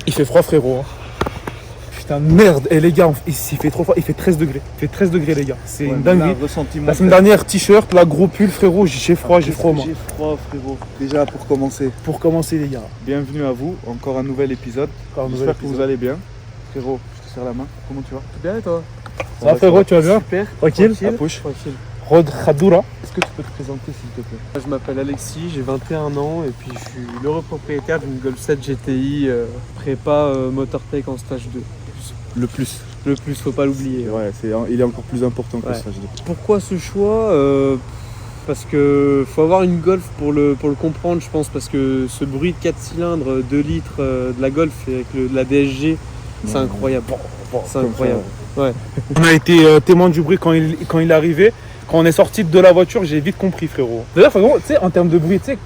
Il fait froid, frérot. Putain, merde. Et les gars, il fait trop froid. Il fait 13 degrés. Il fait 13 degrés, les gars. C'est une dinguerie. La semaine dernière, t-shirt, là, gros pull, frérot. J'ai froid, moi. J'ai froid, frérot. Déjà, pour commencer, les gars. Bienvenue à vous. Encore un nouvel épisode. J'espère que vous allez bien. Frérot, je te serre la main. Comment tu vas? Bien et toi? Ça va, frérot, tu vas bien? Super. Tranquille. Tranquille. Rod Khadoura. Est-ce que tu peux te présenter, s'il te plaît? Je m'appelle Alexis, j'ai 21 ans et puis je suis l'heureux propriétaire d'une Golf 7 GTI prépa MotorTech en stage 2. Le plus. Le plus, faut pas l'oublier. Ouais, il est encore plus important que le stage 2. Pourquoi ce choix? Parce que faut avoir une Golf pour le comprendre, je pense, parce que ce bruit de 4 cylindres, 2 litres de la Golf avec la DSG, c'est incroyable. C'est incroyable. Ouais. On a été témoin du bruit quand il est arrivé. Quand on est sorti de la voiture, j'ai vite compris, frérot. D'ailleurs, frérot, tu sais, en termes de bruit, tu sais,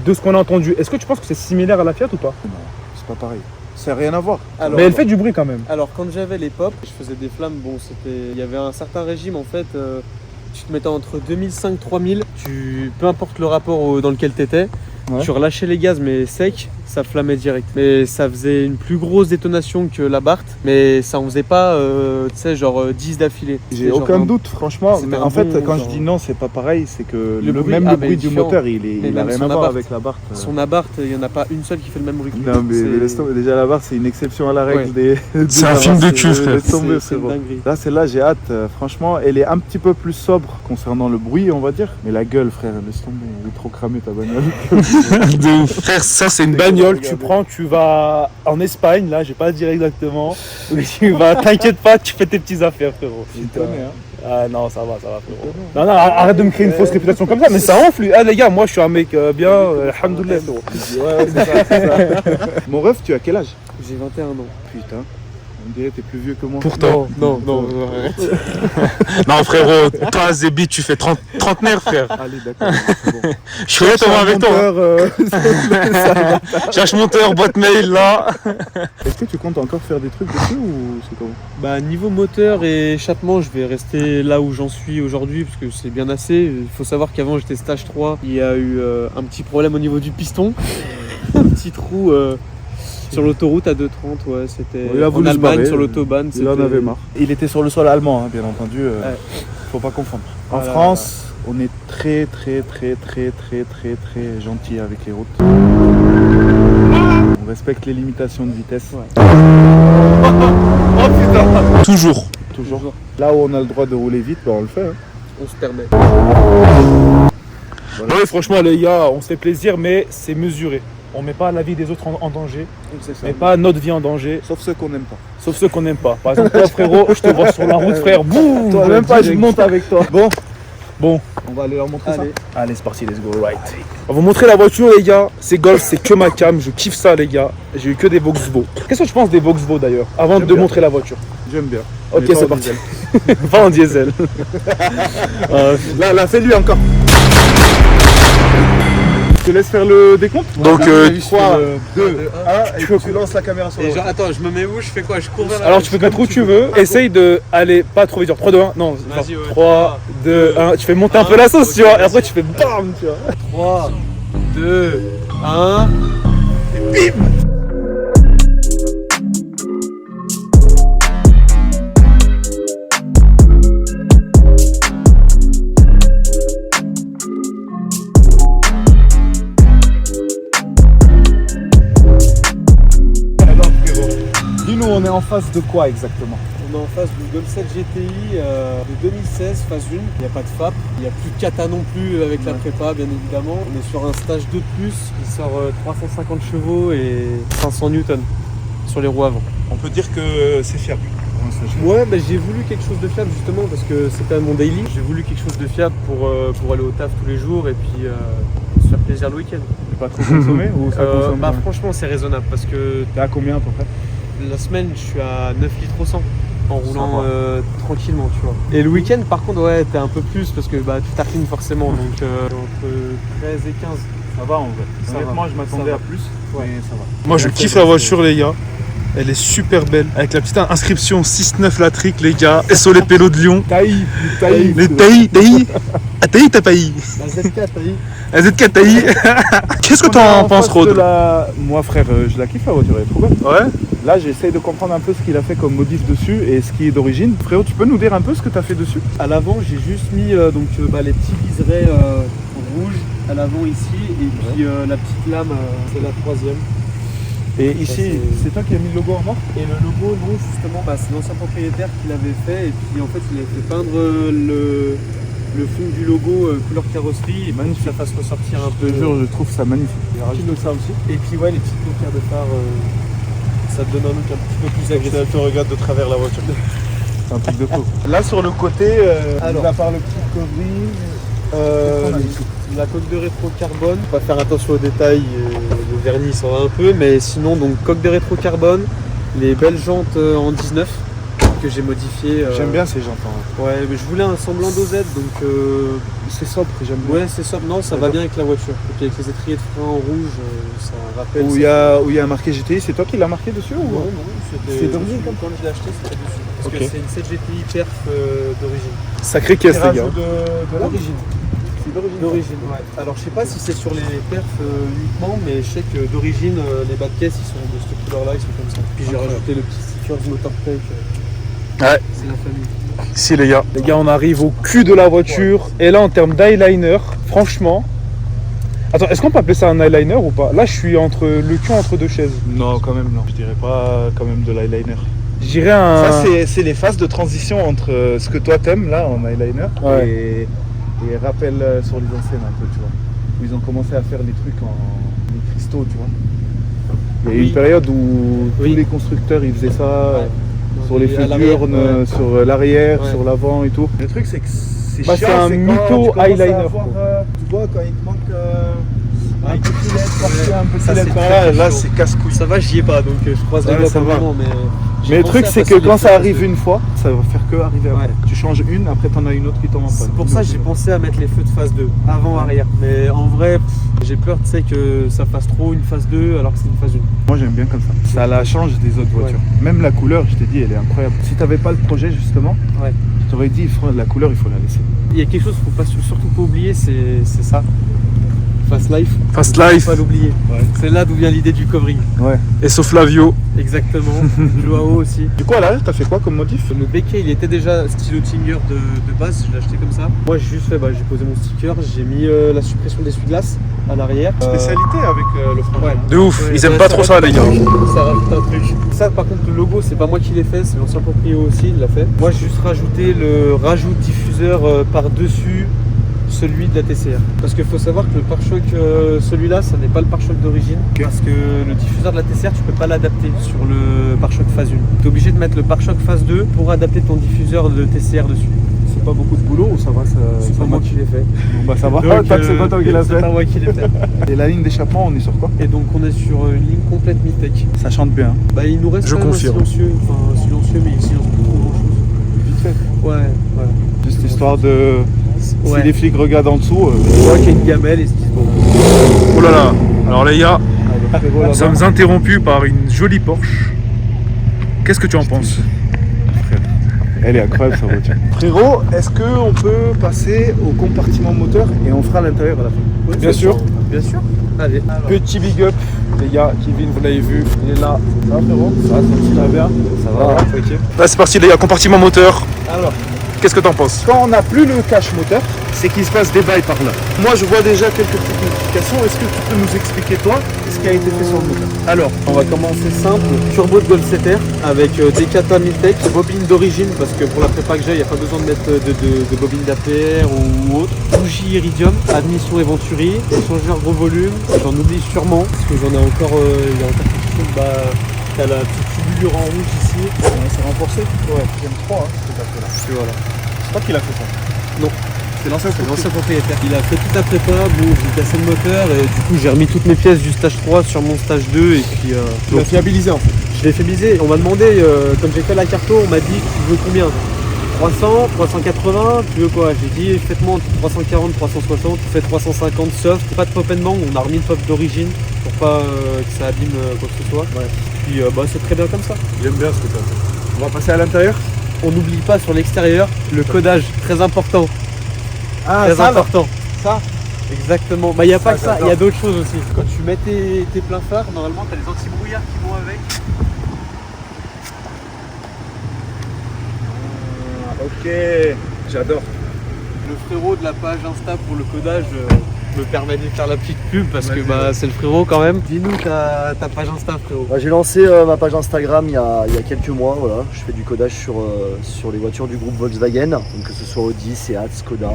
de ce qu'on a entendu, est-ce que tu penses que c'est similaire à la Fiat ou pas? Non, c'est pas pareil. Ça n'a rien à voir. Mais elle fait du bruit quand même. Alors, quand j'avais les pop, je faisais des flammes. Bon, il y avait un certain régime en fait. Tu te mettais entre 2005 et 3000. Peu importe le rapport dans lequel tu étais, tu relâchais les gaz, mais sec, ça flammait direct. Mais ça faisait une plus grosse détonation que la Bart, mais ça en faisait pas, tu sais, genre 10 d'affilée. J'ai aucun doute, franchement. Mais en fait, quand je dis non, c'est pas pareil, c'est que le bruit du moteur, il n'a rien à voir avec la Bart. Son Abarth, il n'y en a pas une seule qui fait le même bruit. Non, mais déjà la Bart, c'est une exception à la règle des. C'est un film de cul, frère. C'est une dinguerie. Là, celle-là, j'ai hâte. Franchement, elle est un petit peu plus sobre concernant le bruit, on va dire. Mais la gueule, frère, laisse tomber. Elle est trop cramée ta bagnole. De ouf. Frère, ça c'est une bagnole, tu prends, tu vas en Espagne, là, j'ai pas à dire exactement. Mais tu vas, t'inquiète pas, tu fais tes petites affaires, frérot. Ah non, ça va, frérot. Non, arrête de me créer une fausse réputation comme ça, mais ça enfle. Ah les gars, moi je suis un mec bien, alhamdoulilah, frérot. Ouais, c'est ça. Mon ref, tu as quel âge? J'ai 21 ans. Putain. On dirait que t'es plus vieux que moi. Pourtant. Non, arrête. Non, frérot, toi, Zébi, tu fais trentenaire, frère. Allez, d'accord. Bon. Je suis vraiment avec toi. Cherche monteur, boîte mail, là. Est-ce que tu comptes encore faire des trucs dessus ou c'est comment? Bah, niveau moteur et échappement, je vais rester là où j'en suis aujourd'hui parce que c'est bien assez. Il faut savoir qu'avant, j'étais stage 3. Il y a eu un petit problème au niveau du piston. Un petit trou. Sur l'autoroute à 2,30, ouais, c'était en Allemagne sur l'autobahn. Il en avait marre. Il était sur le sol allemand, hein, bien entendu. Faut pas confondre. En France, on est très gentil avec les routes. On respecte les limitations de vitesse. Ouais. Oh putain. Toujours. Là où on a le droit de rouler vite, on le fait. Hein. On se permet. Voilà. Ouais, franchement, les gars, on se fait plaisir, mais c'est mesuré. On met pas la vie des autres en danger, on met pas notre vie en danger. Sauf ceux qu'on n'aime pas. Par exemple, toi, frérot, je te vois sur la route, frère. Boum. Toi, même pas, je monte avec toi. Bon. On va aller leur montrer ça. Allez, c'est parti, let's go, right. On va vous montrer la voiture, les gars. C'est Golf, c'est que ma cam, je kiffe ça, les gars. J'ai eu que des Voxvo. Qu'est-ce que tu penses des Voxvo d'ailleurs, avant de montrer la voiture? J'aime bien. Ok, c'est parti. Pas en diesel. Là, fais-lui encore. Je te laisse faire le décompte. Donc 3, 2, 1 et tu lances la caméra sur la genre, attends, je me mets où? Je fais quoi? Je cours vers la... Alors tu peux te mettre où tu veux. Essaye de aller pas trop vite. Genre 3, 2, 1. Non, vas-y, ouais. 3, 2, 1. Tu fais monter un peu la sauce, tu vois. Et après tu fais BAM, tu vois. 3, 2, 1. Et bim. On est en face de quoi exactement? On est en face du Golf 7 GTI de 2016, phase 1. Il n'y a pas de FAP, il n'y a plus de kata non plus avec la prépa, bien évidemment. On est sur un stage 2 de plus qui sort 350 chevaux et 500 newtons sur les roues avant. On peut dire que c'est fiable. Ouais, bah, j'ai voulu quelque chose de fiable justement parce que c'est quand même mon daily. J'ai voulu quelque chose de fiable pour aller au taf tous les jours et puis se faire plaisir le week-end. Pas trop consommé ou ça consomme? Bah franchement c'est raisonnable parce que t'es à combien à peu près? La semaine je suis à 9 litres au 100 en roulant tranquillement, tu vois. Et le week-end par contre ouais t'es un peu plus parce que bah tu t'affines forcément donc entre 13 et 15. Ça va en vrai. Honnêtement je m'attendais à plus, mais ça va. Moi je kiffe la voiture les gars. Elle est super belle, avec la petite inscription 6-9 Latric les gars, SO les pélos de Lyon. Taï. Les taï. Ah taï t'as paï. La ZK taï. ZK TI. Qu'est-ce que t'en penses, Rod? Moi, frère, je la kiffe la voiture, elle est trop belle. Ouais. Là, j'essaye de comprendre un peu ce qu'il a fait comme modif dessus et ce qui est d'origine. Frérot, tu peux nous dire un peu ce que tu as fait dessus? À l'avant, j'ai juste mis les petits liserés rouges à l'avant ici, et puis la petite lame, c'est la troisième. Et ici, c'est toi qui as mis le logo en mort? Et le logo, non, justement, c'est l'ancien propriétaire qui l'avait fait, et puis en fait, il avait fait peindre le fond du logo couleur carrosserie, et magnifique, ça fasse ressortir un peu. Je te jure, je trouve ça magnifique. Ça aussi. Et puis ouais, les petites paupières de phare, ça te donne un look un petit peu plus agréable. Je te regarde de travers la voiture. C'est un truc de fou. Là, sur le côté, Alors, à part le petit covering, la coque de rétro carbone, on va faire attention aux détails, le vernis s'en va un peu, mais sinon donc coque de rétro carbone, les belles jantes en 19 que j'ai modifiées. J'aime bien ces jantes. Ouais, mais je voulais un semblant d'OZ, donc c'est sobre, j'aime bien. ouais, c'est sobre. Non, ça va bien avec la voiture. Et puis avec les étriers de frein en rouge, ça rappelle. Où il y a un marqué GTI, c'est toi qui l'as marqué dessus ou Non, c'est d'origine comme quand je l'ai acheté, c'était dessus. Parce Ok. que c'est une 7 GTI perf d'origine. Sacré caisse, les gars. de D'origine. D'origine, ouais. Alors je sais pas si c'est sur les perfs uniquement, mais je sais que d'origine, les bas de caisse ils sont de cette couleur-là, ils sont comme ça. Puis j'ai rajouté le petit sticker de Motortech. Ouais. C'est la famille. Ici, les gars. Les gars, on arrive au cul de la voiture. Et là, en termes d'eyeliner, franchement. Attends, est-ce qu'on peut appeler ça un eyeliner ou pas? Là, je suis le cul entre deux chaises. Non, quand même non. Je dirais pas quand même de l'eyeliner. Je dirais un. Ça, c'est les phases de transition entre ce que toi t'aimes là en eyeliner et rappel sur les anciennes un peu, tu vois. Où ils ont commencé à faire les trucs en les cristaux, tu vois. Il y a eu une période où tous les constructeurs ils faisaient ça sur les feux diurnes, sur l'arrière, sur l'avant et tout. Le truc c'est que c'est chiant, c'est un mytho eyeliner. Tu vois quand il te manque un petit LED par-ci, un petit Ça, LED c'est par-là, très là chaud. c'est casse-couille. Ça va, j'y ai pas, donc je croise les Ouais, doigts ça pour le va. moment, mais. Mais le truc c'est que quand ça arrive une fois, ça va faire que arriver après. Tu changes une, après t'en as une autre qui tombe en panne. C'est pour ça que j'ai pensé à mettre les feux de phase 2, avant-arrière. Mais en vrai, j'ai peur, tu sais, que ça fasse trop une phase 2 alors que c'est une phase 1. Moi j'aime bien comme ça. Ça la change des autres voitures. Même la couleur, je t'ai dit, elle est incroyable. Si t'avais pas le projet justement, je t'aurais dit la couleur il faut la laisser. Il y a quelque chose qu'il ne faut surtout pas oublier, c'est ça. Fast Life. Fast Life. Faut pas l'oublier. C'est là d'où vient l'idée du covering. Ouais. Et sauf Flavio. Exactement. Joao aussi. Du coup là, t'as fait quoi comme modif? Le béquet, il était déjà stylo Tinger de base, je l'ai acheté comme ça. Moi j'ai juste fait, j'ai posé mon sticker, j'ai mis la suppression d'essuie-glace à l'arrière. Spécialité avec le front. Ouais. De ouf. Ils aiment pas trop ça, les gars. Ça rajoute un truc. Ça par contre, le logo, c'est pas moi qui l'ai fait, c'est l'ancien propriétaire aussi, il l'a fait. Moi j'ai juste rajouté le rajout de diffuseur par-dessus celui de la TCR. Parce qu'il faut savoir que le pare-choc, celui-là, ça n'est pas le pare-choc d'origine. Parce que le diffuseur de la TCR, tu peux pas l'adapter sur le pare-choc phase 1. Tu es obligé de mettre le pare-choc phase 2 pour adapter ton diffuseur de TCR dessus. C'est pas beaucoup de boulot ou ça va? C'est pas moi qui l'ai fait. Bon bah ça va, Donc, c'est pas toi qui l'as fait. C'est pas moi qui l'ai fait. Et la ligne d'échappement, on est sur quoi? Et donc on est sur une ligne complète Mi-Tech. Ça chante bien. Il nous reste Je quand même un confirme. silencieux. Enfin silencieux, mais il silence pas trop grand chose. Vite fait. Ouais, voilà. Juste histoire de... Ouais. Si les flics regardent en dessous... On voit qu'il y a une gamelle et se disent bon. Oh là là. Alors, les gars, frérot, nous là-bas. sommes interrompus par une jolie Porsche. Qu'est-ce que tu en penses? Elle est incroyable sa voiture. Frérot, est-ce qu'on peut passer au compartiment moteur et on fera l'intérieur à la fin? Bien sûr. Bien sûr. Allez. Petit big up, les gars. Kevin, vous l'avez vu, il est là. Ça va frérot? Ça va bien? Ça va, tranquille. Là, c'est parti, les gars. Compartiment moteur. Alors, Qu'est-ce que t'en penses? quand on n'a plus le cache moteur, c'est qu'il se passe des bails par là. Moi, je vois déjà quelques petites modifications. Est-ce que tu peux nous expliquer, toi, ce qui a été fait sur le moteur? Alors, on va commencer simple. Turbo de Golf 7R avec des Kata Miltech, bobine d'origine parce que pour la prépa que j'ai, il n'y a pas besoin de mettre de bobine d'APR ou autre. Bougie Iridium, admission et Venturi, échangeur gros volume. J'en oublie sûrement parce que j'en ai encore, il y a encore quelque chose. T'as la petite tubulure en rouge ici. C'est renforcé? Ouais. J'aime trop, hein, ce que t'as fait là. Et voilà. C'est toi qui l'as fait ça? Non. C'est l'ancien C'est l'ancien propriétaire. Il a fait toute la prépa, bon j'ai cassé le moteur et du coup j'ai remis toutes mes pièces du stage 3 sur mon stage 2 et puis Tu l'as fiabilisé en fait. je l'ai fait biser. On m'a demandé, comme j'ai fait la carto, on m'a dit tu veux combien? 300, 380, tu veux quoi? J'ai dit faites-moi entre 340, 360, tu fais 350 soft, pas de pop and bang, on a remis le pop d'origine pour pas que ça abîme quoi que ce soit. Ouais. Puis c'est très bien comme ça. J'aime bien ce que tu as fait. On va passer à l'intérieur? On n'oublie pas sur l'extérieur le codage, très important. Ah, Très ça, important. ça Exactement. Bah, il n'y a pas que ça, il y a d'autres choses aussi. Quand tu mets tes pleins phares, normalement, tu as les anti-brouillards qui vont avec. Ok, j'adore. Le frérot de la page Insta pour le codage me permet de faire la petite pub parce que bah, c'est le frérot quand même. Dis-nous ta page Insta, frérot. J'ai lancé ma page Instagram il y a quelques mois. Voilà. Je fais du codage sur les voitures du groupe Volkswagen, donc que ce soit Audi, Seat, Skoda.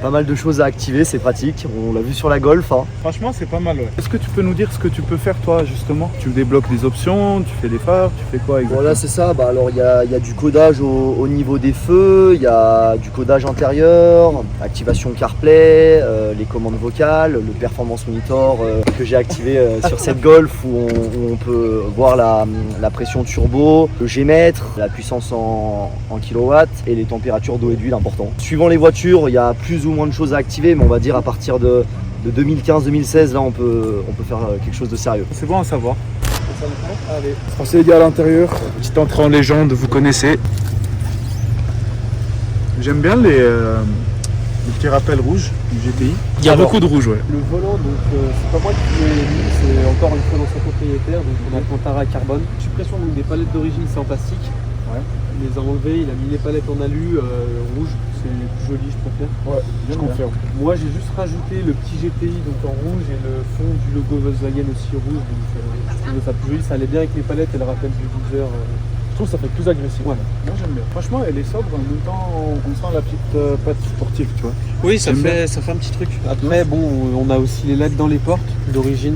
Pas mal de choses à activer, c'est pratique. On l'a vu sur la Golf. Hein. Franchement, c'est pas mal. Ouais. Est-ce que tu peux nous dire ce que tu peux faire toi justement? Tu débloques des options, tu fais des phares, tu fais quoi exactement? Voilà, c'est ça. Bah, alors il y a du codage au niveau des feux, il y a du codage intérieur, activation CarPlay, les commandes vocales, le Performance Monitor que j'ai activé sur cette Golf où on peut voir la pression turbo, le G-mètre, la puissance en kilowatts et les températures d'eau et d'huile important. Suivant les voitures, il y a plus ou moins de choses à activer, mais on va dire à partir de 2015-2016, là on peut faire quelque chose de sérieux. C'est bon à savoir. Allez. Procédé à l'intérieur, petite entrée en légende, vous connaissez. J'aime bien les petits rappels rouges du GTI. Il y a beaucoup de rouge, ouais. Le volant, donc c'est pas moi qui l'ai mis, c'est encore une fois dans son propriétaire, donc on a le Pantara carbone. Suppression donc des palettes d'origine, c'est en plastique. Ouais. Il les a enlevées, il a mis les palettes en alu rouge, c'est plus joli, je préfère. Ouais, Je confirme. Moi j'ai juste rajouté le petit GTI donc en rouge et le fond du logo Volkswagen aussi rouge, donc je trouve ça plus joli, ça allait bien avec les palettes et le rappel du viseur. Je trouve que ça fait plus agressif. Ouais. Moi j'aime bien. Franchement, elle est sobre, en même temps on sent la petite patte sportive, tu vois. Oui, ça fait un petit truc. Après, bon, on a aussi les LED dans les portes d'origine.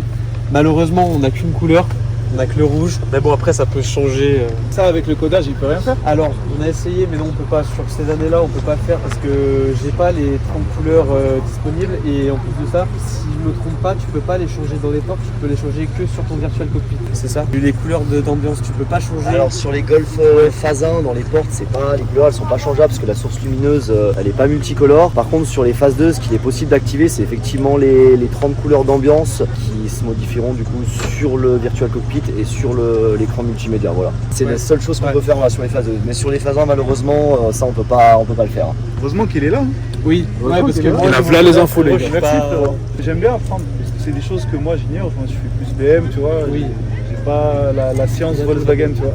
Malheureusement, on n'a qu'une couleur, on n'a que le rouge. Mais bon, après, ça peut changer. Ça, avec le codage, il peut rien faire. Alors, on a essayé, mais non, on peut pas. Sur ces années-là, on peut pas faire parce que j'ai pas les 30 couleurs disponibles. Et en plus de ça, si je me trompe pas, tu peux pas les changer dans les portes. Tu peux les changer que sur ton virtual cockpit. C'est ça. Les couleurs d'ambiance, tu peux pas changer. Alors sur les Golf phase 1 dans les portes, c'est pas, les couleurs elles sont pas changeables parce que la source lumineuse elle est pas multicolore. Par contre sur les phases 2, ce qu'il est possible d'activer, c'est effectivement les 30 couleurs d'ambiance qui se modifieront du coup sur le virtual cockpit et sur l'écran multimédia. Voilà. C'est la seule chose qu'on peut faire sur les phases 2. Mais sur les phases 1 malheureusement ça on peut pas le faire. Heureusement qu'il est là. Hein. Oui, ouais, parce que moi, Il a voilà les infos, les gars. Merci frérot. J'aime bien apprendre, parce que c'est des choses que moi j'ignore. Moi, je suis plus BM, tu vois. Oui. J'ai pas la science Volkswagen, tu vois.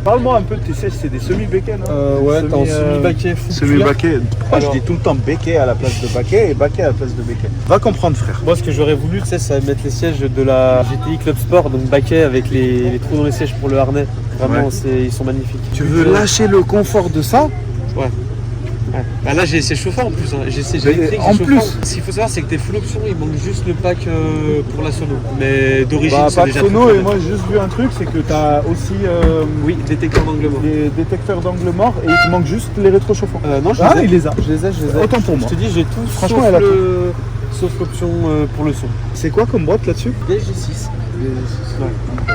Parle-moi un peu de tes sièges, c'est des semi-béquets, non? Ouais, t'es en semi-baquet. Semi-baquet. Pourquoi je Alors- dis tout le temps béquet à la place de baquet et baquet à la place de béquet? Va comprendre, frère. Moi, ce que j'aurais voulu, tu sais, c'est mettre les sièges de la GTI Club Sport, donc baquet avec les trous dans les sièges pour le harnais. Vraiment, Ouais. ils sont magnifiques. Tu veux lâcher le confort de ça? Ouais. Bah là, j'ai essayé chauffeur en plus. Hein. J'ai essayé Mais électrique, en j'ai plus. chauffeur. Ce qu'il faut savoir, c'est que tes full options, il manque juste le pack pour la sono. Mais d'origine, Bah, c'est pas de déjà sono, très et bien. moi j'ai juste vu un truc, c'est que t'as aussi Oui, détecteur d'angle mort. des détecteurs d'angle mort et il te manque juste les rétrochauffants. Non, je Ah, les ai. il les a. Je les ai. Autant pour moi. Je te dis, j'ai tout. Franchement, sauf elle a sauf l'option pour le son. C'est quoi comme boîte là-dessus? DG6.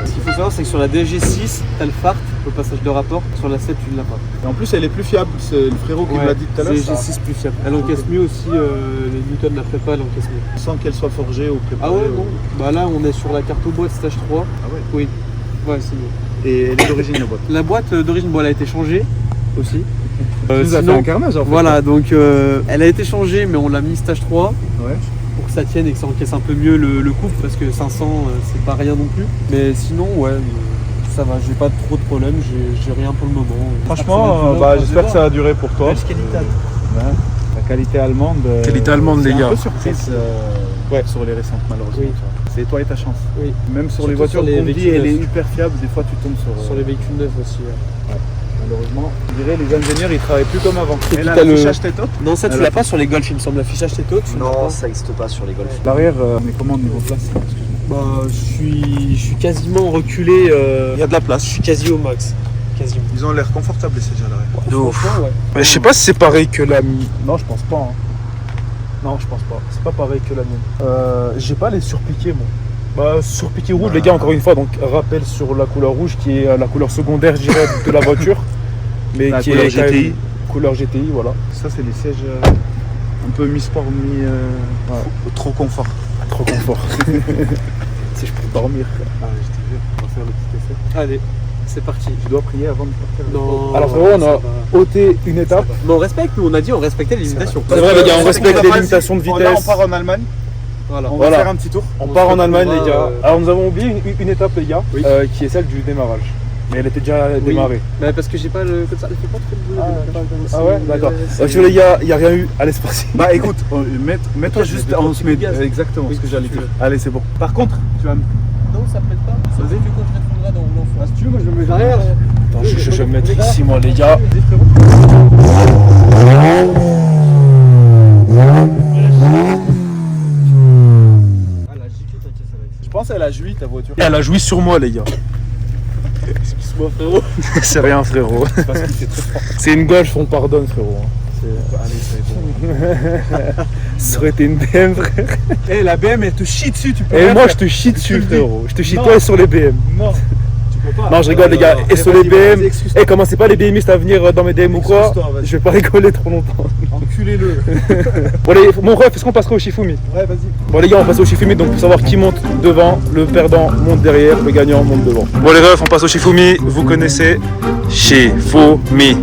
Ce qu'il faut savoir, c'est que sur la DG6, t'as le FART, le passage de rapport. Sur la 7, tu ne l'as pas. Et en plus, elle est plus fiable. C'est le frérot qui me l'a dit tout à l'heure. C'est ça. G6 plus fiable. Elle encaisse mieux aussi, les Newton de la prépa, elle encaisse mieux. Sans qu'elle soit forgée ou Ah préparée. ouais, non. Bah là, on est sur la carte boîte stage 3. Ah ouais. Oui. Ouais, c'est mieux. Et elle est d'origine la boîte. La boîte d'origine, bon, elle a été changée aussi. Tu nous as fait un carnage en fait. Voilà, donc elle a été changée, mais on l'a mis stage 3 Ouais. pour que ça tienne et que ça encaisse un peu mieux le couple parce que 500 c'est pas rien non plus. Mais sinon, ouais, ça va, j'ai pas trop de problèmes, j'ai rien pour le moment. Franchement, j'espère que ça va durer pour toi. Ouais. La qualité allemande. Qualité allemande, les c'est gars. un peu surprise sur les récentes, malheureusement. Oui. tu vois. C'est toi et ta chance. Oui. Même sur Surtout les voitures sur les Bondi, véhicules elle est neufs. hyper fiable. Des fois, tu tombes sur les véhicules neufs aussi. malheureusement, je dirais les ingénieurs ils travaillent plus comme avant. Et Et là, puis t'as le- l'affichage t'es top. Non, ça tu l'as pas sur les Golf, il me semble. L'affichage t'es tôt, tu l'as Non, pas. ça n'existe pas sur les Golf. L'arrière, on est comment au niveau place? Excuse-moi. Bah, je suis quasiment reculé. Il y a de la place. Je suis quasi au max. Quasiment. Ils ont l'air confortables les sièges à l'arrière. Franchement, ouais. Mais je sais pas si c'est pareil que la Non, je pense pas. Hein. Non, je pense pas. C'est pas pareil que la mienne. J'ai pas les surpiqués, moi. Bah, surpiqué rouge, les gars, encore une fois, donc rappel sur la couleur rouge qui est la couleur secondaire, je dirais, de la voiture. Mais La qui couleur est quand même GTI. couleur GTI, voilà. Ça, c'est les sièges un peu mi-sport, trop confort. Trop confort. Si je peux dormir. Ah, je te jure, on va faire le petit essai. Allez. C'est parti. Je dois prier avant de partir. Non. Alors frérot, on a ôté une étape. Mais on respecte, nous on a dit on respectait les limitations. C'est vrai les gars, on respecte les limitations de Là, on vitesse. part en Allemagne. Voilà. On va faire un petit tour. On part en Allemagne les gars. Ouais. Alors nous avons oublié une étape les gars, Oui. qui est celle du démarrage. Mais elle était déjà démarrée. Mais parce que j'ai pas le code ça. Elle fait pas très bien. Ah ouais, d'accord. Donc les gars, il n'y a rien eu à l'espace. Bah écoute, mets-toi Je juste, vais on se met gaz. exactement Oui, ce que j'allais si dire. tu veux. Allez, c'est bon. Par contre, tu vas me. Non, ça plaît pas. Vas-y. Tu quand je répondrai dans l'enfant. Si tu veux, moi je me mets Derrière. Attends, je vais me mettre ici moi les gars. Je pense qu'elle a joui ta voiture. Elle a joui sur moi les gars. Excuse-moi frérot. C'est rien frérot. Parce qu'il fait très fort. C'est une Golf, on pardonne frérot. Allez, c'est bon. Ça aurait été une BM frère. Eh, la BM, elle te chie dessus, tu peux Et rien moi je faire. te chie dessus te le dis. frérot. Je te chie Non. toi et sur les BM. Non, tu peux pas. Non je rigole les gars. Et Eh, sur les vas-y, BM, vas-y, excuse-toi. et commencez pas les BMistes à venir dans mes DM ou quoi. Excuse-toi, vas-y. Je vais pas rigoler trop longtemps. Enculez-le. Bon les, mon ref, est-ce qu'on passerait au Shifumi? Ouais, vas-y. Bon les gars, on passe au Shifumi, donc pour savoir qui monte devant, le perdant monte derrière, le gagnant monte devant. Bon les refs, on passe au Shifumi, vous connaissez Shifumi.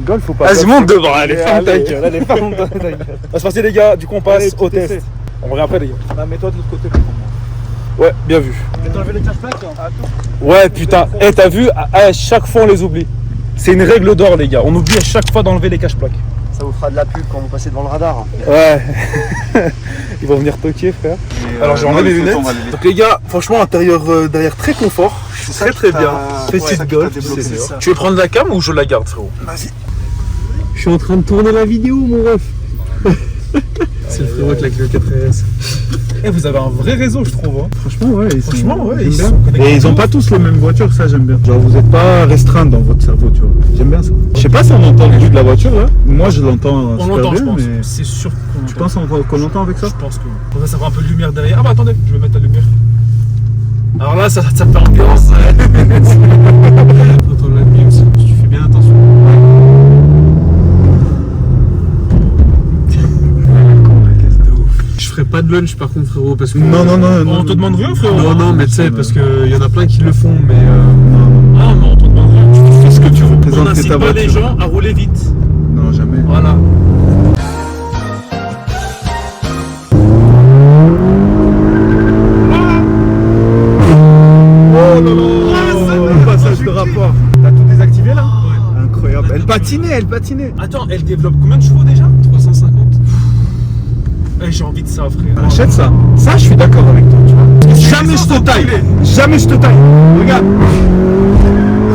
Golf ou pas? Vas-y, monte devant, allez, Allez, ferme ta allez. gueule, allez, ferme ta gueule. On se passer les gars, du coup on passe Allez, au petit test. essai. On revient après les gars. Bah, mets-toi de l'autre côté pour moi. Ouais, bien vu. T'as enlevé les cashbacks hein? Ouais, putain, t'as vu, à chaque fois on les oublie. C'est une règle d'or les gars, on oublie à chaque fois d'enlever les cache-plaques. Ça vous fera de la pub quand vous passez devant le radar. Ouais. Ils vont venir toquer frère. Alors j'ai enlevé les lunettes. Donc les gars, franchement intérieur derrière très confort. Très très bien. Petite Golf. Tu veux prendre la cam ou je la garde frérot? Vas-y. Je suis en train de tourner la vidéo mon ref. C'est le frérot avec la clé 4S. Eh, vous avez un vrai réseau je trouve. Hein. Franchement, ouais. Franchement, ouais, j'aime ils bien. sont connectés Et ils ont tous. pas tous les mêmes voitures, ça j'aime bien. Genre, vous êtes pas restreint dans votre cerveau, tu vois. J'aime bien ça. Je sais pas si on entend le bruit de la voiture là. Moi, je l'entends. On super l'entend bien, je pense. mais C'est sûr qu'on tu penses qu'on l'entend avec ça? Je pense que ça fera un peu de lumière derrière. Ah bah attendez, je vais mettre la lumière. Alors là, ça fait ambiance. Attends la nuit aussi, tu fais bien attention. Je ferai pas de lunch par contre frérot parce que. Non. On te demande rien frérot. Non, mais tu sais, parce qu'il y en a plein qui le font, mais. Ah mais on te demande rien. Tu fais ce que tu veux. On Présente n'incite ta pas les voiture. gens à rouler vite. Non, jamais. Voilà. Oh non, passage de rapport. T'as tout désactivé là? Ouais. Incroyable. Elle patinait. Attends, elle développe combien de chevaux déjà? 350. J'ai envie de ça frère. Achète ça. Ça, je suis d'accord avec toi, tu vois. Jamais je te taille. Jamais je te taille. Regarde.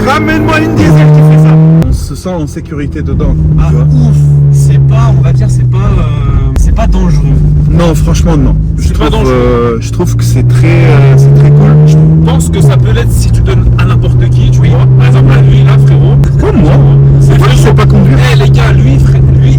Ramène-moi une diesel qui fait ça. On se sent en sécurité dedans. Ah tu vois. ouf. C'est pas, on va dire, c'est pas dangereux. Non, franchement, non. C'est pas dangereux. Je trouve que c'est très cool. Je pense que ça peut l'être si tu donnes à n'importe qui, tu vois. Par exemple, à lui là, frérot. Comme moi. C'est vrai que je sais pas conduire. Eh les gars, lui,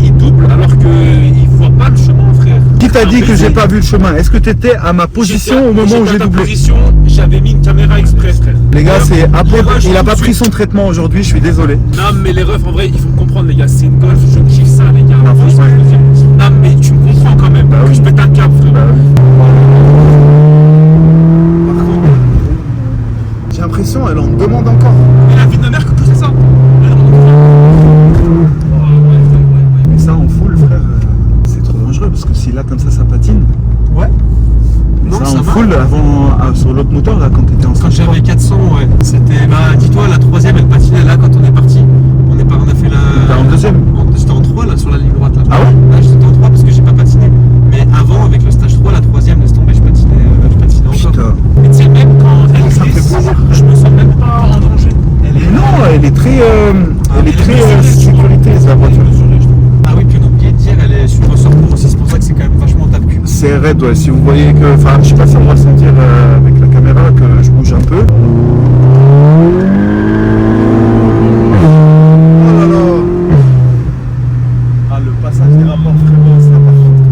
il double alors qu'il voit pas le chemin, frère. Qui t'a dit que j'ai Imbécile. pas vu le chemin? Est-ce que t'étais à ma position au moment où J'étais j'ai à ta doublé? position, j'avais mis une caméra express, frère. Les gars, c'est Apple. Virage Il a tout pas de pris suite. son traitement aujourd'hui, je suis désolé. Non, mais les refs, en vrai, il faut me comprendre, les gars. C'est une Golf, je kiffe ça, les gars. Ah, franchement, Non, mais tu me comprends quand même. Bah oui. Je pète un câble, frère. Par contre, j'ai l'impression elle en demande encore. Et la vie de ma mère que tout c'est ça. Mais ça en full, frère, c'est trop dangereux parce que si là comme ça patine. Ouais. Mais Non, ça ça en va. full avant sur l'autre moteur là quand t'étais en Quand stage j'avais 3. 400, ouais. C'était, bah, dis-toi, la troisième, elle patinait là quand on est parti. On a fait la. T'es en deuxième? J'étais en 3 là sur la ligne droite là. Ah ouais? Là, j'étais en 3 parce que j'ai pas patiné. Mais avant, avec le stage 3, la troisième, laisse tomber, je patinais encore. Putain. Mais tu sais, même quand elle Ça me fait glisse, plaisir. je me sens même pas en danger. Mais non, elle est très sécurité la voiture. Ah oui, puis on a oublié de dire, elle est sur ressort pour aussi, c'est pour ça que c'est quand même vachement tape-cul. C'est raide, ouais. Si vous voyez que, enfin, je sais pas si on va sentir avec la caméra que je bouge un peu. Oh là là. Ah, le passage des rapports, frérot, ça par contre.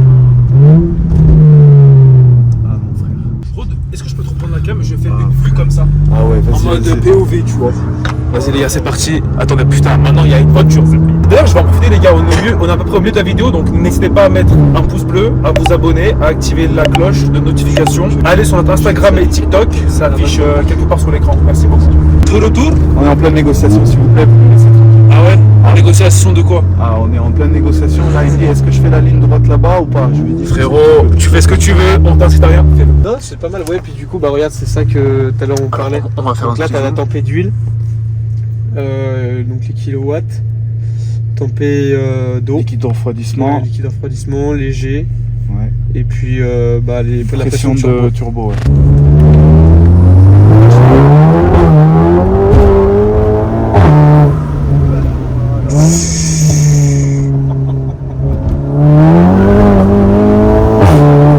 Ah non, frère. Rod, est-ce que je peux te reprendre la cam? Je vais faire Ah, une vue comme ça. Ah ouais, En vas-y. mode POV, tu vois. Vas-y les gars, c'est parti. Attendez, putain, maintenant il y a une voiture. D'ailleurs, je vais en profiter les gars, on est à peu près au milieu de la vidéo, donc n'hésitez pas à mettre un pouce bleu, à vous abonner, à activer la cloche de notification. Allez sur notre Instagram et TikTok, ça affiche quelque part sur l'écran. Merci beaucoup. De retour. On est en pleine négociation, s'il vous plaît. Ah ouais? En négociation de quoi? Ah, on est en pleine négociation. Là, il dit est-ce que je fais la ligne droite là-bas ou pas? Je lui dis frérot, tu fais ce que tu veux, on t'incite à rien. Non, c'est pas mal, ouais. Puis du coup, bah regarde, c'est ça que tout à l'heure on parlait. On va faire donc là, t'as la tempée d'huile, donc les kilowatts, tempée d'eau, liquide de refroidissement. ouais, liquide de refroidissement, léger, Ouais. et puis bah, la Pression de turbo, ouais.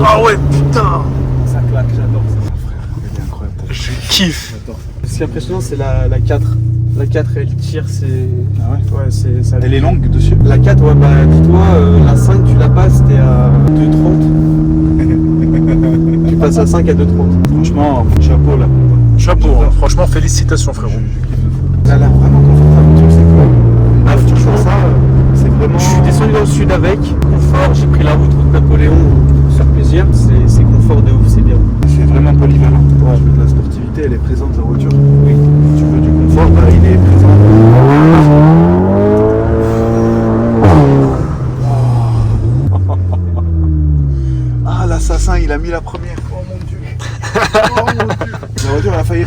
Ah ouais, putain. Ça claque, j'adore ça, frère. Il est incroyable. Je kiffe. Ce qui est impressionnant, c'est la 4. La 4, elle tire, c'est. Ah ouais? Ouais, c'est ça. Elle est longue dessus. La 4, ouais, bah dis-toi, la 5, tu la passes, t'es à 2,30. Tu passes à 5 à 2,30. Franchement, chapeau là. Chapeau, hein. Franchement, félicitations frérot. Elle a l'air vraiment confortable, tu sais quoi. Là, tu vois ça, c'est vraiment. Je suis descendu dans le sud avec, confort, j'ai pris la route Napoléon, sur plaisir, c'est confort de ouf, c'est bien. C'est vraiment polyvalent. Tu veux de la sportivité, elle est présente la voiture. Oui. Tu veux du confort, bah, il est présent. Ah, l'assassin, il a mis la première. Oh mon dieu. Oh mon dieu. La voiture elle a failli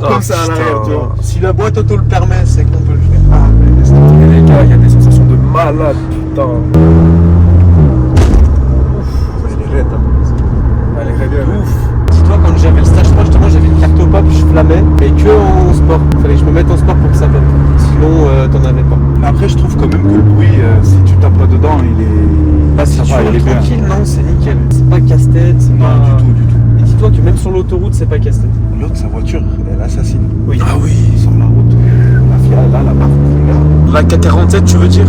comme ça à l'arrière, tu vois. Si la boîte auto le permet, c'est qu'on peut le faire. Ah, mais laisse tomber. Les gars, il y a des sensations de malade, putain. Elle est raide, hein. Elle est raide de ouf. Dis-toi, quand j'avais le stage 3, justement, j'avais une carte au pop, je flammais, mais que en sport. Il fallait que je me mette en sport pour que ça pop. Sinon, t'en avais pas. Mais après, je trouve quand même que le bruit, si tu tapes pas dedans, il est. Bah, si ça tu va, il roules est bien. tranquille, non, c'est nickel. C'est pas casse-tête, c'est Non, pas. du tout, du tout. Et dis-toi que même sur l'autoroute, c'est pas casse-tête. L'autre, sa voiture, elle assassine. Oui. Ah oui. Sur la route. La Fiat, là, là-bas, regarde. La K47, tu veux dire?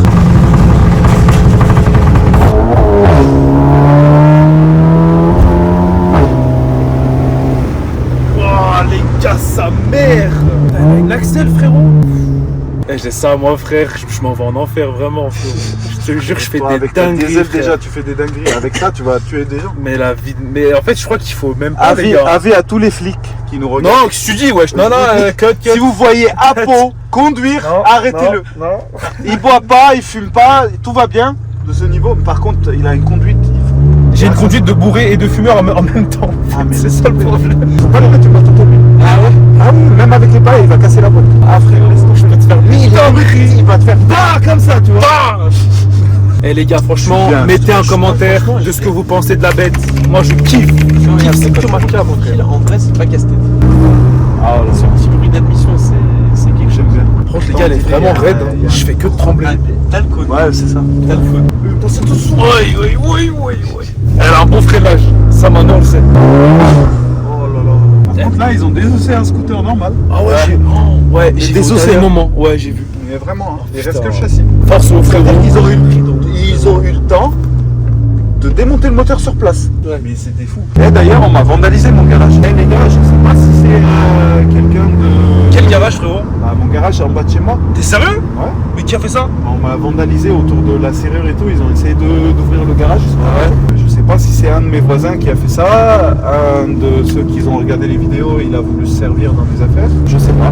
Oh les gars, sa mère! Elle a une Axel, frérot! Eh, j'ai ça, moi, frère, je m'en vais en enfer, vraiment, frérot. Je te jure, je fais Toi, des avec ta dingueries. diesel, frère. déjà, tu fais des dingueries. Avec ça, tu vas tuer des gens. Mais la vie. Mais en fait, je crois qu'il faut même pas, les Avis, gars. avis à tous les flics qui nous regardent. Non, qu'est-ce que tu dis, wesh? Non, non, cut. Si vous voyez Apo conduire, Non, arrêtez-le. Non. Il boit pas, il fume pas, tout va bien de ce niveau. Par contre, il a une conduite. J'ai une conduite de bourré et de fumeur en même temps. Ah, mais C'est ça le problème. Faut pas le mettre, tu vas t'automobile. Ah ouais? Ah oui, même avec les pailles, il va casser la boîte. Ah frère, laisse tomber. Je peux te faire mille Conneries, il va te faire bah comme ça, tu vois. Eh les gars, franchement, Je suis bien, mettez un je- commentaire franchement, de ce que vous pensez de la bête. Moi, je kiffe. Regarde, C'est quand que tu ma roules cam, tranquille, en vrai, c'est pas casse-tête. Ah là, Ce petit bruit d'admission, c'est quelque chose. j'aime bien. Franchement, les gars, elle est vraiment raide. il y a- Je fais que de trembler. T'as le code. Ouais, c'est ça. T'as le code. Oui. Elle a un bon freinage. Ça, maintenant, on le sait. Oh là là. Par contre, là, ils ont désossé un scooter normal. Ah ouais, j'ai Des vu au océans. dernier moment. Ouais, j'ai vu. Mais vraiment, hein, il Putain. reste que le châssis. Force au frérot. Ils ont eu le temps de démonter le moteur sur place. Ouais. Mais c'était fou. Et d'ailleurs, on m'a vandalisé mon garage. Eh les gars, je sais pas si c'est quelqu'un de. Quel garage, frérot? Bah, mon garage est en bas de chez moi. T'es sérieux? Ouais. Mais qui a fait ça? On m'a vandalisé autour de la serrure et tout. Ils ont essayé d'ouvrir le garage. Je sais pas si c'est un de mes voisins qui a fait ça. Un de ceux qui ont regardé les vidéos, il a voulu se servir dans mes affaires. Je sais pas.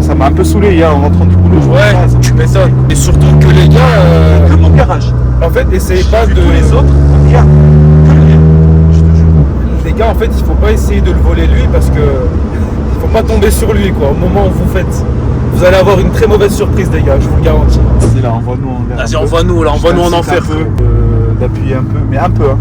Ça m'a un peu saoulé hier en rentrant du boulot. Je vois Ouais, ça, ça tu m'a- m'étonnes. Et surtout que les gars, Que mon garage. en fait, essayez pas Vu de. tous les autres, regarde. Que le mien. Je te jure. Les gars, en fait, il faut pas essayer de le voler lui parce que il faut pas tomber sur lui, quoi. Au moment où vous faites, vous allez avoir une très mauvaise surprise, les gars, je vous le garantis. Vas-y là, envoie-nous en l'air. Vas-y, un peu. envoie-nous, là, Je envoie-nous en t'incite enfer, un peu, frérot. d'appuyer un peu, mais un peu. Hein.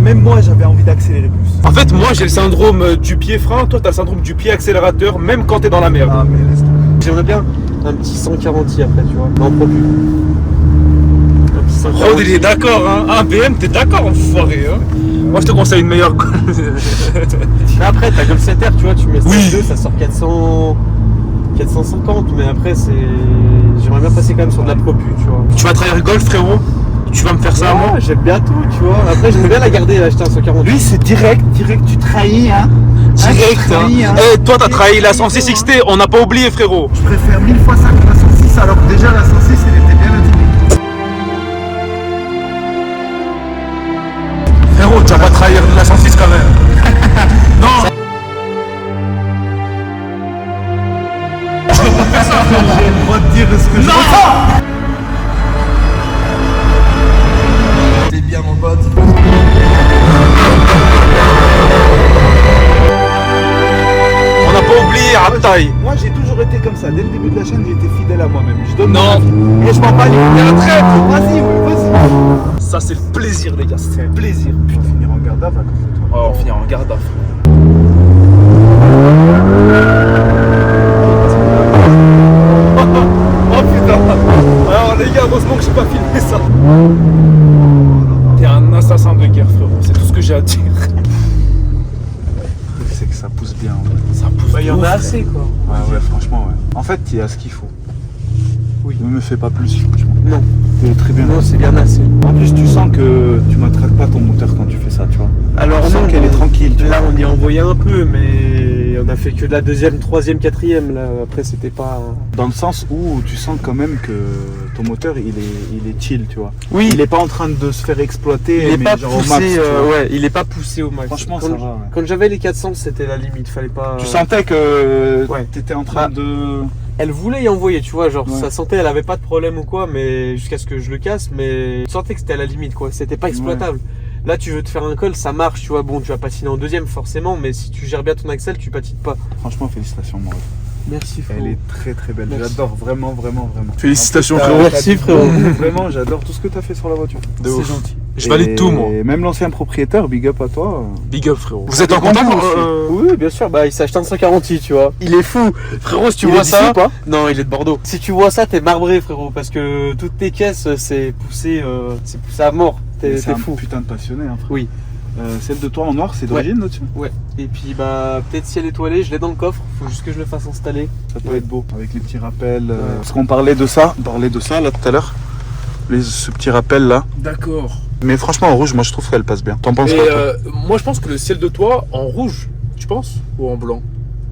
Même moi, j'avais envie d'accélérer plus. En fait, moi, j'ai le syndrome du pied frein, toi, t'as le syndrome du pied accélérateur, même quand t'es dans la merde. Ah, mais laisse tomber. J'aimerais bien un petit 140 après, tu vois. Non, pro plus. Un petit 140. Rod, il est d'accord, hein. Un BM, t'es d'accord, enfoiré, hein. Moi, je te conseille une meilleure. Mais après, t'as comme 7R, tu vois, tu mets 2, Oui. ça sort 400. 450, mais après, j'aimerais bien passer quand même sur de la propu, tu vois. Tu vas trahir Golf, frérot? Tu vas me faire ça à moi? J'aime bien tout, tu vois. Après, j'aimerais bien la garder et acheter un 140. Lui, c'est direct, tu trahis, hein. Direct, hein. Eh, toi, t'as trahi la 106 XT, on n'a pas oublié, frérot. Je préfère 1000 fois ça que la 106, alors que déjà la 106, elle était bien intimidée. Frérot, tu vas pas trahir la 106 quand même. Non. J'ai le droit de dire ce que je veux. T'es bien mon pote. On n'a pas oublié Abtaï. Moi, j'ai toujours été comme ça. Dès le début de la chaîne, j'ai été fidèle à moi-même. Je donne Non. mon avis. Et je m'en bats les couilles. Retraite. Vas-y, oui, vas-y. Ça, c'est le plaisir, les gars, c'est le plaisir. Je vais finir en garde à vue, toi. Oh, on finit en garde à vue. Oh putain. Alors les gars, heureusement que j'ai pas filmé ça. T'es un assassin de guerre, frérot, c'est tout ce que j'ai à dire. C'est que ça pousse bien. En vrai. Ça pousse. Il y en a assez, quoi. Ouais, franchement, ouais. En fait, il y a ce qu'il faut. Oui. Ne me fais pas plus, franchement. Non. C'est très bien. Non, c'est bien assez. En plus, tu sens que tu matraques pas ton moteur quand tu fais ça, tu vois. Alors, Tu sens non, qu'elle est tranquille, tu là, on y a envoyé un peu, mais on a fait que de la deuxième, troisième, quatrième. Là, après, c'était pas. Dans le sens où tu sens quand même que ton moteur, il est chill, tu vois. Oui. Il est pas en train de se faire exploiter, Il est mais pas genre poussé, au max, tu vois. ouais, il est pas poussé au max. Franchement, quand, ça va, ouais. Quand j'avais les 400, c'était la limite, fallait pas. Tu sentais que Ouais. t'étais en train de... Elle voulait y envoyer, tu vois, genre Ouais. ça sentait, elle avait pas de problème ou quoi, mais jusqu'à ce que je le casse, mais tu sentais que c'était à la limite, quoi. C'était pas exploitable. Là, tu veux te faire un col, ça marche, tu vois. Bon, tu vas patiner en deuxième, forcément, mais si tu gères bien ton axle, tu patines pas. Franchement, félicitations, moi. Merci, frérot. Elle est très très belle. Merci. J'adore, vraiment, vraiment, vraiment. Félicitations, En plus, frérot. Merci, frérot. Vraiment, j'adore tout ce que t'as fait sur la voiture. De C'est ouf. gentil. Je valide tout, moi. Et même l'ancien propriétaire, big up à toi. Big up, frérot. Vous êtes en contact Oui, bien sûr, bah il s'est acheté un 140i, tu vois. Il est fou. Frérot, si tu Il vois est d'ici ça. ou pas Non, il est de Bordeaux. Si tu vois ça, t'es marbré, frérot, parce que toutes tes caisses, c'est poussé à mort. T'es C'est un fou. putain de passionné, hein, frère. Oui. Celle de toi en noir, c'est d'origine là-dessus. Ouais. Et puis bah peut-être ciel étoilé, je l'ai dans le coffre. Faut juste que je le fasse installer. Ça peut être beau. Avec les petits rappels. Parce qu'on parlait de ça, là tout à l'heure. Ce petit rappel là. D'accord. Mais franchement, en rouge, moi je trouve qu'elle passe bien. T'en penses Et quoi toi moi, je pense que le ciel de toit en rouge, tu penses? Ou en blanc?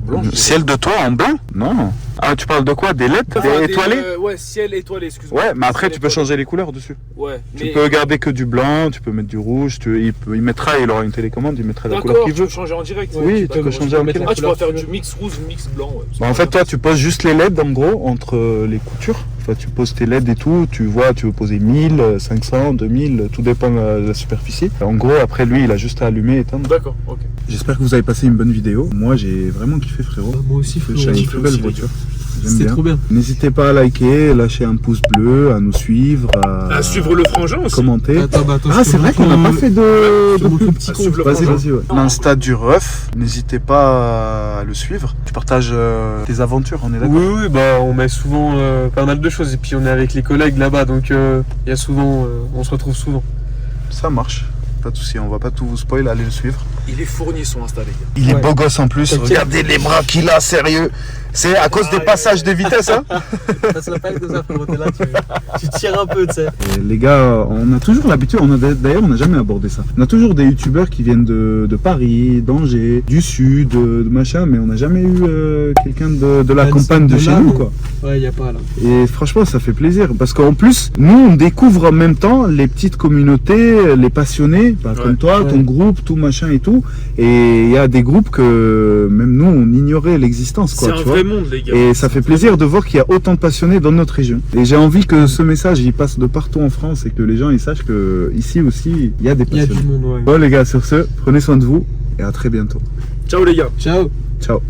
Blanc, je dirais. Ciel de toi en blanc Non. Ah, tu parles de quoi? Des LED? Enfin, Des étoilés ouais, ciel étoilé, excuse-moi. Ouais, mais après Ciel tu peux étoilé. changer les couleurs dessus. Ouais, Tu mais. peux garder que du blanc, tu peux mettre du rouge, il mettra, il aura une télécommande, il mettra la couleur D'accord, qu'il tu veut. peux changer en direct. Oui, tu d'accord, peux je changer en mettre- direct. Ah, tu pourras faire du mix rouge, mix blanc. Ouais. Bah, en fait, toi, tu poses juste les LED en gros entre les coutures. Enfin, tu poses tes LED et tout. Tu vois, tu veux poser 1000, 500, 2000, tout dépend de la superficie. En gros, après lui, il a juste à allumer et éteindre. D'accord, ok. J'espère que vous avez passé une bonne vidéo. Moi, j'ai vraiment kiffé, frérot. Moi aussi, J'ai une très belle voiture. J'aime bien. trop bien. N'hésitez pas à liker, lâcher un pouce bleu, à nous suivre, À suivre le frangin aussi. commenter. Attends, Ah, c'est vrai qu'on n'a pas fait de te montre pub. un petit Ah, suivre le Vas-y, frangin. vas-y, ouais. L'Insta du Ref, n'hésitez pas à le suivre. Tu partages tes aventures, on est d'accord? Oui, bah on met souvent pas mal de choses et puis on est avec les collègues là-bas donc il y a souvent, on se retrouve souvent. Ça marche. Pas de soucis, on va pas tout vous spoil, allez le suivre. Il est fourni son Insta, les gars. Il est Ouais. beau gosse en plus, T'inquiète. regardez les bras qu'il a, sérieux. C'est à cause des passages de vitesse, hein. Ça se passe comme ça, frérot, t'es là, tu tires un peu, tu sais. Et les gars, on a toujours l'habitude, d'ailleurs on n'a jamais abordé ça. On a toujours des youtubeurs qui viennent de Paris, d'Angers, du sud, de machin, mais on n'a jamais eu quelqu'un de la campagne de chez là, nous, non. quoi. Ouais, y a pas là. Et franchement, ça fait plaisir parce qu'en plus, nous, on découvre en même temps les petites communautés, les passionnés, bah, comme toi, Ouais. ton groupe, tout machin et tout. Et il y a des groupes que même nous, on ignorait l'existence, C'est quoi, un tu vois. vrai monde, les gars. Et ça fait plaisir de voir qu'il y a autant de passionnés dans notre région. Et j'ai envie que ce message, il passe de partout en France et que les gens, ils sachent que ici aussi, il y a des Il y a passionnés. du monde, ouais. Bon, les gars, sur ce, prenez soin de vous et à très bientôt. Ciao, les gars. Ciao. Ciao.